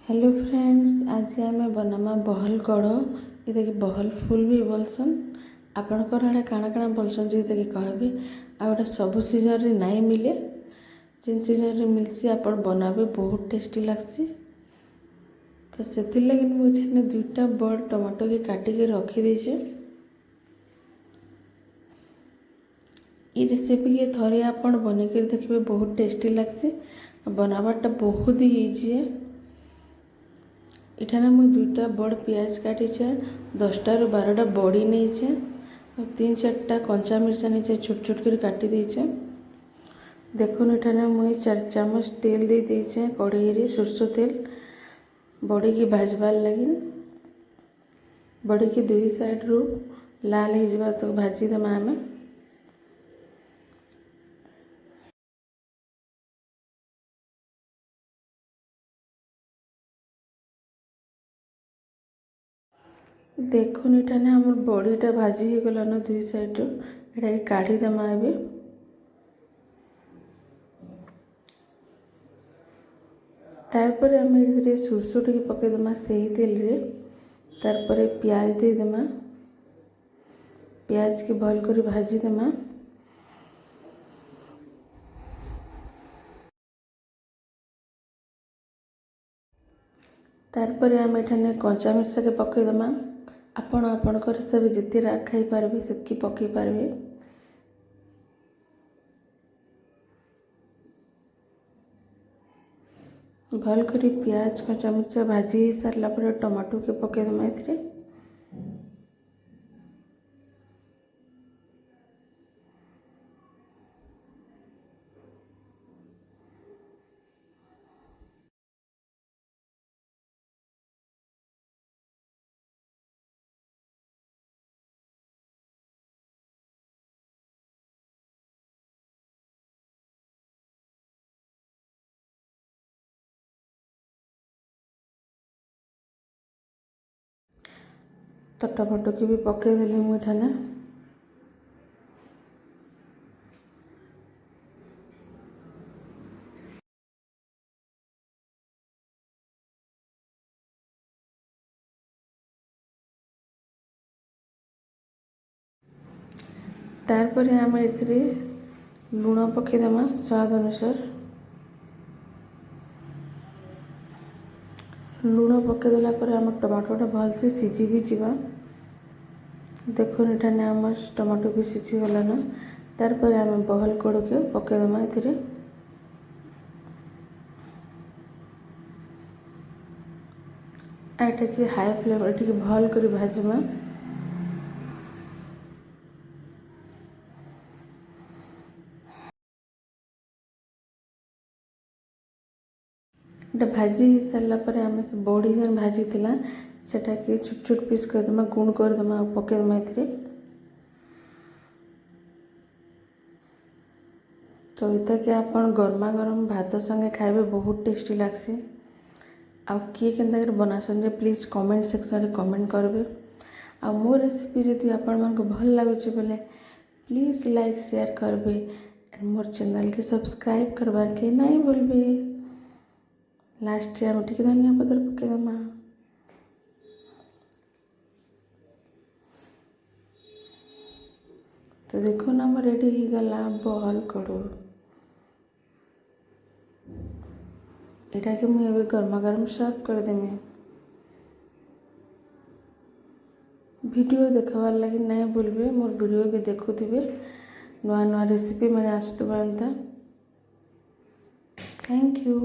Hello friends, आज आम बनामा बहल कड़। ये बहल फुल भी बोलसन। आपणकर आड़े काଣା काଣା बोलसन जी कहबे। आ गोटे सब सीजन रे नहीं मिले, जिन सीजन रे मिलसी आपण बनाबे बहुत टेस्टी लगसी। तो से लगे मुझे दुईटा बड़ टमाटो के काटिके रखी देछे। ये रेसिपी के थरे आपण बनेकर देखिए, बहुत टेस्टी लगसी। बनाबाटा बहुत ही इजी है। इठाने मुझे दुईटा बड़ पियाज काटीचे, 10टा ରୁ 12टा बड़ी नहींचे, 3-4टा कंचा मिर्चा नीचे छोट छोट कर काटी देचे। देखो इठाने मुझे 4 चामच तेल दे देचे कढ़ाई रे, सरसों तेल। बड़ी की भाजबार लगी बड़ी की दुई साइड रू लाल हो जावा तक भाजी देमा आमे। देखो इठाने हमर बड़ीटा भाजी हो गलान दुई साइड रू। एटा काढ़ी देमा एबे। तारपर आम ये सरसों टे पकईदेमा से ही तेल रे। तारपर प्याज देदेमा, प्याज के भल कर भाजी देमा। तारपर आम एठाने कंचा मिर्चा के पकईदेमा। आपण आपणकर हिसाब जिते राग खाई पारबे सेतकी पकई पारबे। भल करी प्याज कंचा मिर्चा भाजी सारला पर टमाटो के पकईदेमा एथिरे। तो टमाटो के भी पकईदेली मुठाने। तारपर आम एथिरे लुण पकईदेमा स्वाद अनुसार। लुण पकईदेला पर आम टमाटोटा भलसे सीझी भी जीवा। देखो इठाने आम टमाटो भी सीझी गलान। तारपर आम बहल कड़ के पकईदेमा एथिरे। एटा कि हाई फ्लेम टे भल कर भाजमा। एटा भाजी हो सारा पर आम बड़ी जन भाजी थिला सेटा कि छोट छोट पीस करदेमा, गुण करदेमा, पकईदेमा एथिरे। तो इता कि आपण गरमा गरम भात संगे खाइबे बहुत टेस्टी लागसी। आ किए केन्ता कर बनासन जे प्लीज कमेंट सेक्शन रे कमेंट करबे। आ मो रेसिपी जदि आपण मानको भल लागुचे बेले प्लीज लाइक शेयर करबे एंड मोर चैनल के सब्सक्राइब करबार के नहीं भूलबे। लास्ट आम टिके धनिया पत्र पकईदेमा। तो देखो ना मोर रेडी हो गला बहल कड़ू। एटा के मुझे गरमा गरम सर्व करदेमी। वीडियो देखबार लगी नहीं भूलबे, मोर वीडियो के देखुथिबे। नुआ नुआ रेसिपी मैंने आसतुबा एंता। Thank you.